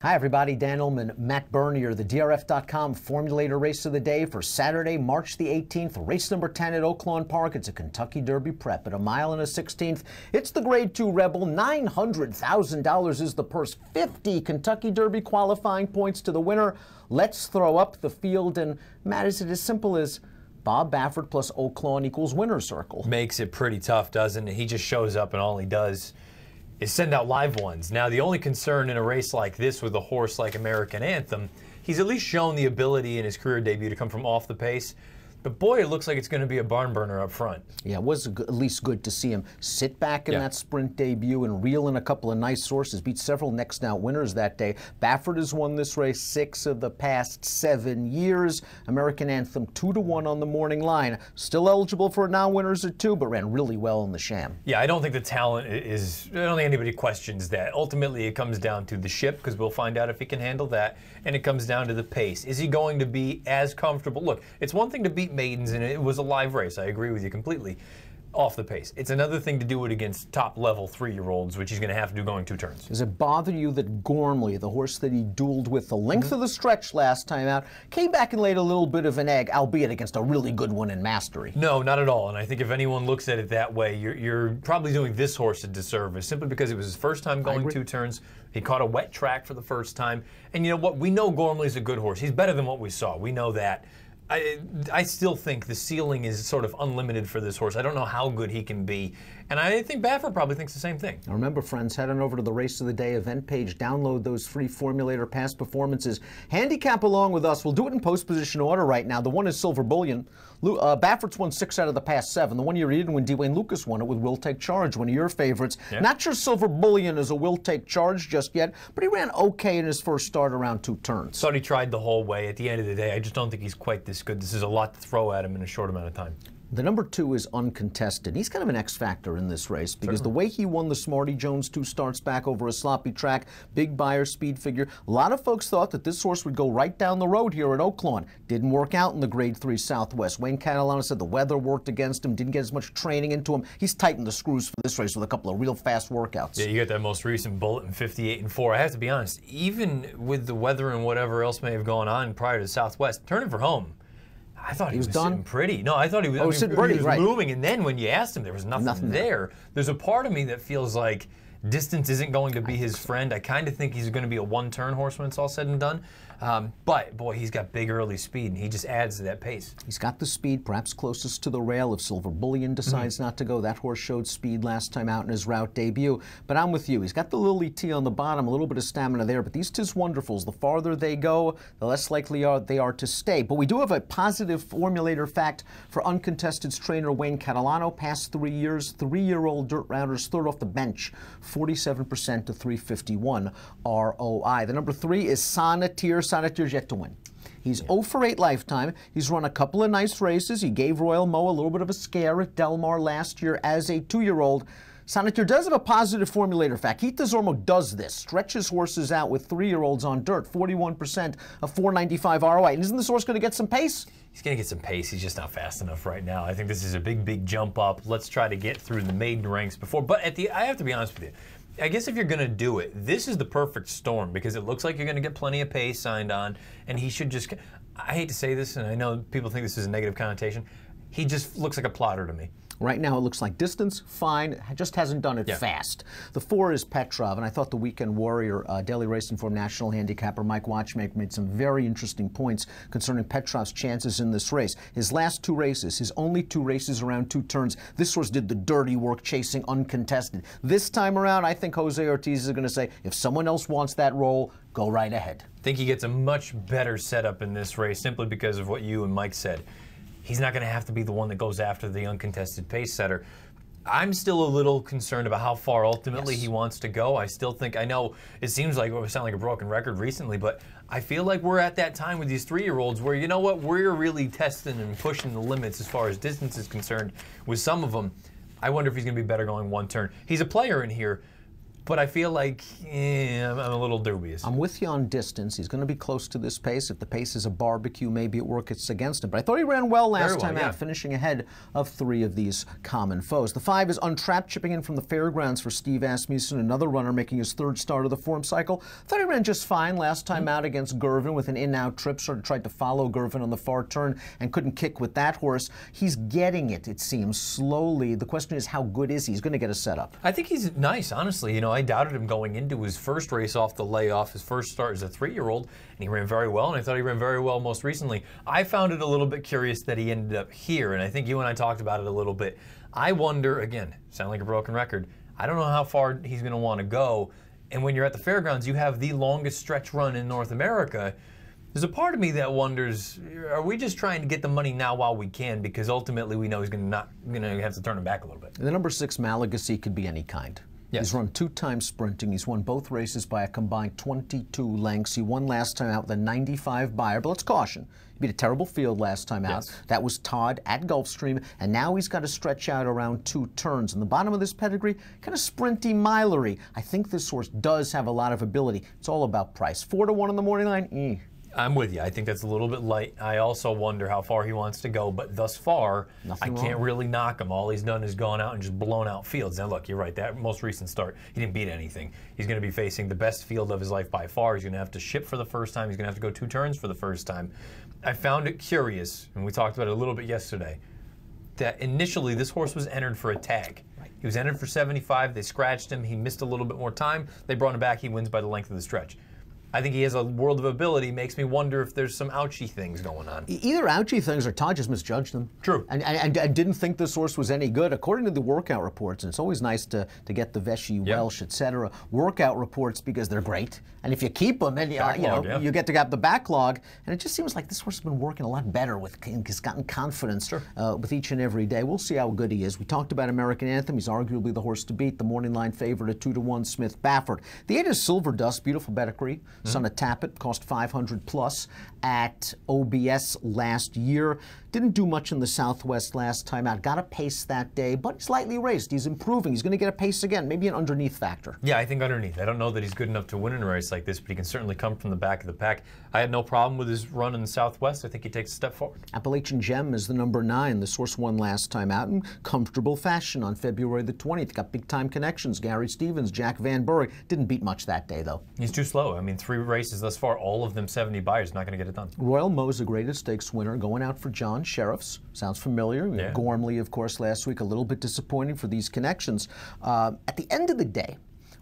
Hi everybody, Dan Illman, Matt Bernier, the DRF.com Formulator Race of the Day for Saturday, March the 18th, race number 10 at Oaklawn Park. It's a Kentucky Derby prep at 1 1/16. It's the Grade 2 Rebel. $900,000 is the purse. 50 Kentucky Derby qualifying points to the winner. Let's throw up the field, and Matt, is it as simple as Bob Baffert plus Oaklawn equals winner's circle? Makes it pretty tough, doesn't it? He just shows up and all he does is send out live ones. Now, the only concern in a race like this with a horse like American Anthem, he's at least shown the ability in his career debut to come from off the pace. But boy, it looks like it's going to be a barn burner up front. Yeah, it was at least good to see him sit back in that sprint debut and reel in a couple of nice horses. Beat several next out winners that day. Baffert has won this race 6 of the past 7 years. American Anthem 2-1 on the morning line. Still eligible for non-winners at 2, but ran really well in the sham. Yeah, I don't think the talent is, I don't think anybody questions that. Ultimately, it comes down to the ship, because we'll find out if he can handle that, and it comes down to the pace. Is he going to be as comfortable? Look, it's one thing to beat maidens, and it was a live race. I agree with you completely. Off the pace. It's another thing to do it against top-level 3-year-olds, which he's going to have to do going 2 turns. Does it bother you that Gormley, the horse that he dueled with the length of the stretch last time out, came back and laid a little bit of an egg, albeit against a really good one in Mastery? No, not at all. And I think if anyone looks at it that way, you're probably doing this horse a disservice, simply because it was his first time going 2 turns. He caught a wet track for the first time. And you know what? We know Gormley's a good horse. He's better than what we saw. We know that. I still think the ceiling is sort of unlimited for this horse. I don't know how good he can be. And I think Baffert probably thinks the same thing. Now remember, friends, head on over to the Race of the Day event page. Download those free Formulator past performances. Handicap along with us. We'll do it in post-position order right now. The one is Silver Bullion. Baffert's won 6 out of the past 7. The one you read when Dwayne Lucas won it with Will Take Charge, one of your favorites. Yeah. Not sure Silver Bullion is a Will Take Charge just yet, but he ran okay in his first start around 2 turns. Thought he tried the whole way. At the end of the day, I just don't think he's quite this good. This is a lot to throw at him in a short amount of time. The number 2 is uncontested. He's kind of an X factor in this race because the way he won the Smarty Jones 2 starts back over a sloppy track, big buyer speed figure. A lot of folks thought that this horse would go right down the road here at Oaklawn. Didn't work out in the Grade 3 Southwest. Wayne Catalano said the weather worked against him, didn't get as much training into him. He's tightened the screws for this race with a couple of real fast workouts. Yeah, you got that most recent bullet in 58-4. I have to be honest, even with the weather and whatever else may have gone on prior to Southwest, turning for home, I thought he was done sitting pretty. No, I thought he was, sitting pretty, he was moving, and then when you asked him, there was nothing there. There's a part of me that feels like distance isn't going to be his friend. I kind of think he's going to be a 1-turn horse when it's all said and done. But, boy, he's got big early speed, and he just adds to that pace. He's got the speed, perhaps closest to the rail. If Silver Bullion decides not to go, that horse showed speed last time out in his route debut. But I'm with you. He's got the Lily T on the bottom, a little bit of stamina there. But these 2 Wonderfuls, the farther they go, the less likely they are to stay. But we do have a positive formulator fact for Uncontested's trainer Wayne Catalano. Past 3 years, 3-year-old dirt rounders, third off the bench, 47% to 351 ROI. The number 3 is Sonneteer. Sonneteer's yet to win. He's 0 for 8 lifetime. He's run a couple of nice races. He gave Royal Mo a little bit of a scare at Del Mar last year as a 2-year-old. Sonneteer does have a positive formulator fact. Heath Desormeaux does this. Stretches horses out with 3-year-olds on dirt. 41% of 495 ROI. And isn't this horse going to get some pace? He's going to get some pace. He's just not fast enough right now. I think this is a big jump up. Let's try to get through the maiden ranks before. But I have to be honest with you. I guess if you're going to do it, this is the perfect storm because it looks like you're going to get plenty of pace signed on, and he should just, I hate to say this, and I know people think this is a negative connotation, he just looks like a plotter to me. Right now it looks like distance, fine, just hasn't done it fast. The 4 is Petrov, and I thought the Weekend Warrior Daily Racing Form national handicapper Mike Watchmaker made some very interesting points concerning Petrov's chances in this race. His last 2 races, his only 2 races around 2 turns, this horse did the dirty work chasing uncontested. This time around, I think Jose Ortiz is going to say, if someone else wants that role, go right ahead. I think he gets a much better setup in this race simply because of what you and Mike said. He's not going to have to be the one that goes after the uncontested pace setter. I'm still a little concerned about how far ultimately he wants to go. I still think, I know it seems like we sound like a broken record recently, but I feel like we're at that time with these 3-year-olds where, you know what, we're really testing and pushing the limits as far as distance is concerned with some of them. I wonder if he's going to be better going 1 turn. He's a player in here. but I feel like I'm a little dubious. I'm with you on distance. He's going to be close to this pace. If the pace is a barbecue, maybe it works against him. But I thought he ran well last time out, finishing ahead of 3 of these common foes. The 5 is Untrapped, chipping in from the fairgrounds for Steve Asmussen, another runner making his 3rd start of the form cycle. Thought he ran just fine last time out against Gervin with an in-out trip. Sort of tried to follow Gervin on the far turn and couldn't kick with that horse. He's getting it seems, slowly. The question is, how good is he? He's going to get a setup. I think he's nice, honestly. You know, I doubted him going into his first race off the layoff, his first start as a 3-year-old, and he ran very well, and I thought he ran very well most recently. I found it a little bit curious that he ended up here, and I think you and I talked about it a little bit. I wonder, again, sound like a broken record, I don't know how far he's going to want to go, and when you're at the fairgrounds, you have the longest stretch run in North America. There's a part of me that wonders, are we just trying to get the money now while we can? Because ultimately we know he's going to have to turn him back a little bit. The number 6 Malagasy could be any kind. Yes. He's run 2 times sprinting. He's won both races by a combined 22 lengths. He won last time out with a 95 buyer, but let's caution. He beat a terrible field last time out. Yes. That was Todd at Gulfstream, and now he's got to stretch out around 2 turns. And the bottom of this pedigree, kind of sprinty, milery. I think this horse does have a lot of ability. It's all about price. 4 to 1 on the morning line. I'm with you. I think that's a little bit light. I also wonder how far he wants to go, but thus far, I can't really knock him. All he's done is gone out and just blown out fields. Now look, you're right, that most recent start, he didn't beat anything. He's going to be facing the best field of his life by far. He's going to have to ship for the first time. He's going to have to go 2 turns for the first time. I found it curious, and we talked about it a little bit yesterday, that initially this horse was entered for a tag. He was entered for 75. They scratched him. He missed a little bit more time. They brought him back. He wins by the length of the stretch. I think he has a world of ability. Makes me wonder if there's some ouchy things going on. Either ouchy things or Todd just misjudged them. True. And didn't think this horse was any good. According to the workout reports, and it's always nice to get the Veshy, Welsh, etc. workout reports because they're great. And if you keep them, and you get to get the backlog. And it just seems like this horse has been working a lot better with. He's gotten confidence with each and every day. We'll see how good he is. We talked about American Anthem. He's arguably the horse to beat. The morning line favorite at 2 to 1, Smith Baffert. The 8 is Silver Dust, beautiful pedigree. Son of Tappet, cost 500 plus at OBS last year. Didn't do much in the Southwest last time out. Got a pace that day, but he's lightly raced. He's improving. He's going to get a pace again, maybe an underneath factor. Yeah, I think underneath. I don't know that he's good enough to win in a race like this, but he can certainly come from the back of the pack. I had no problem with his run in the Southwest. I think he takes a step forward. Appalachian Gem is the number 9. This horse won last time out in comfortable fashion on February the 20th. Got big-time connections. Gary Stevens, Jack Van Burg. Didn't beat much that day, though. He's too slow. I mean, 3 races thus far, all of them 70 buyers. Not going to get it done. Royal Mo's a graded stakes winner, going out for John Sheriffs. Sounds familiar. Yeah. Gormley, of course, last week. A little bit disappointing for these connections. At the end of the day,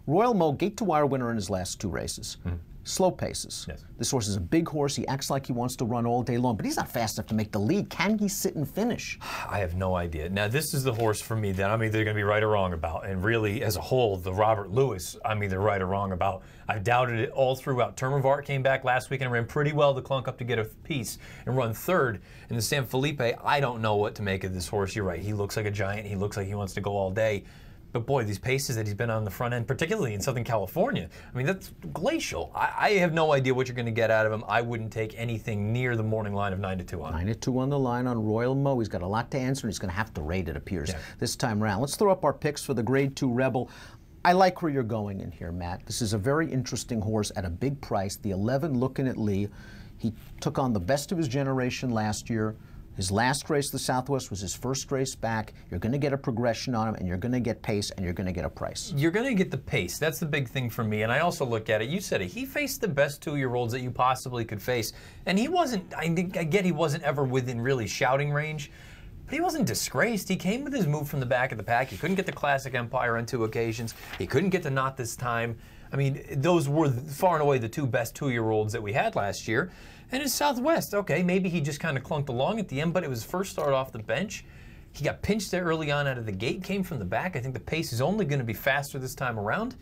Royal Mo, gate-to-wire winner in his last 2 races. Slow paces. Yes. This horse is a big horse. He acts like he wants to run all day long, but he's not fast enough to make the lead. Can he sit and finish? I have no idea. Now, this is the horse for me that I'm either going to be right or wrong about. And really, as a whole, the Robert Lewis, I'm either right or wrong about. I've doubted it all throughout. Termavart came back last week and ran pretty well to clunk up to get a piece and run 3rd. In the San Felipe, I don't know what to make of this horse. You're right. He looks like a giant. He looks like he wants to go all day. But boy, these paces that he's been on the front end, particularly in Southern California, I mean, that's glacial. I have no idea what you're going to get out of him. I wouldn't take anything near the morning line of 9 to 2 on him. 9 to 2 on the line on Royal Mo. He's got a lot to answer, and he's going to have to rate, it appears, this time around. Let's throw up our picks for the Grade 2 Rebel. I like where you're going in here, Matt. This is a very interesting horse at a big price. The 11, Looking at Lee. He took on the best of his generation last year. His last race, the Southwest, was his first race back. You're going to get a progression on him, and you're going to get pace, and you're going to get a price. You're going to get the pace. That's the big thing for me. And I also look at it. You said it. He faced the best 2-year-olds that you possibly could face. And he wasn't, I get he wasn't ever within really shouting range, but he wasn't disgraced. He came with his move from the back of the pack. He couldn't get the Classic Empire on 2 occasions. He couldn't get the Knot this time. I mean, those were far and away the 2 best 2-year-olds that we had last year. And his Southwest, okay, maybe he just kind of clunked along at the end, but it was his first start off the bench. He got pinched there early on out of the gate, came from the back. I think the pace is only going to be faster this time around.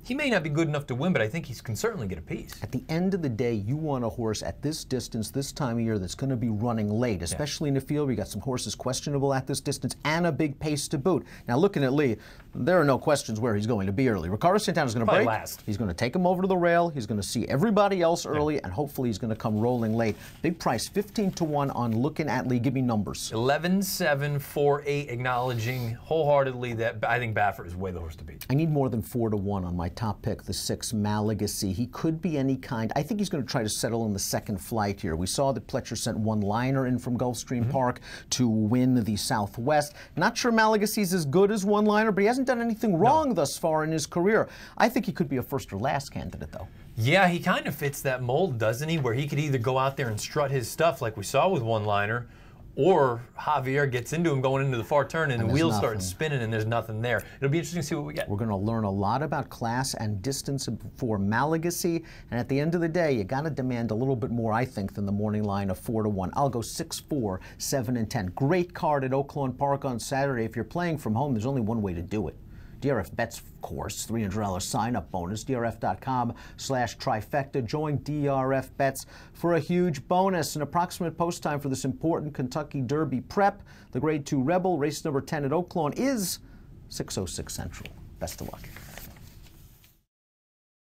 He may not be good enough to win, but I think he can certainly get a piece. At the end of the day, you want a horse at this distance, this time of year, that's going to be running late, especially in the field. We got some horses questionable at this distance and a big pace to boot. Now, Looking at Lee, there are no questions where he's going to be early. Ricardo Santana's going to break. Last. He's going to take him over to the rail. He's going to see everybody else early, and hopefully he's going to come rolling late. Big price, 15-1 on Looking at Lee. Give me numbers. 11-7, 4-8, acknowledging wholeheartedly that I think Baffert is way the horse to beat. I need more than 4-1 on my top pick, the 6, Malagasy. He could be any kind. I think he's going to try to settle in the second flight here. We saw that Pletcher sent one liner in from Gulfstream Park to win the Southwest. Not sure Malagasy's as good as one liner, but he hasn't done anything wrong thus far in his career. I think he could be a first or last candidate, though. Yeah, he kind of fits that mold, doesn't he? Where he could either go out there and strut his stuff like we saw with one liner, or Javier gets into him going into the far turn and the wheels start spinning and there's nothing there. It'll be interesting to see what we get. We're going to learn a lot about class and distance for Malagasy, and at the end of the day, you got to demand a little bit more, I think, than the morning line of 4-1. I'll go 6-4, 7-10. Great card at Oaklawn Park on Saturday. If you're playing from home, there's only one way to do it. DRF Bets, of course, $300 sign-up bonus, drf.com/trifecta. Join DRF Bets for a huge bonus. An approximate post time for this important Kentucky Derby prep. The Grade 2 Rebel, race number 10 at Oaklawn, is 6:06 Central. Best of luck.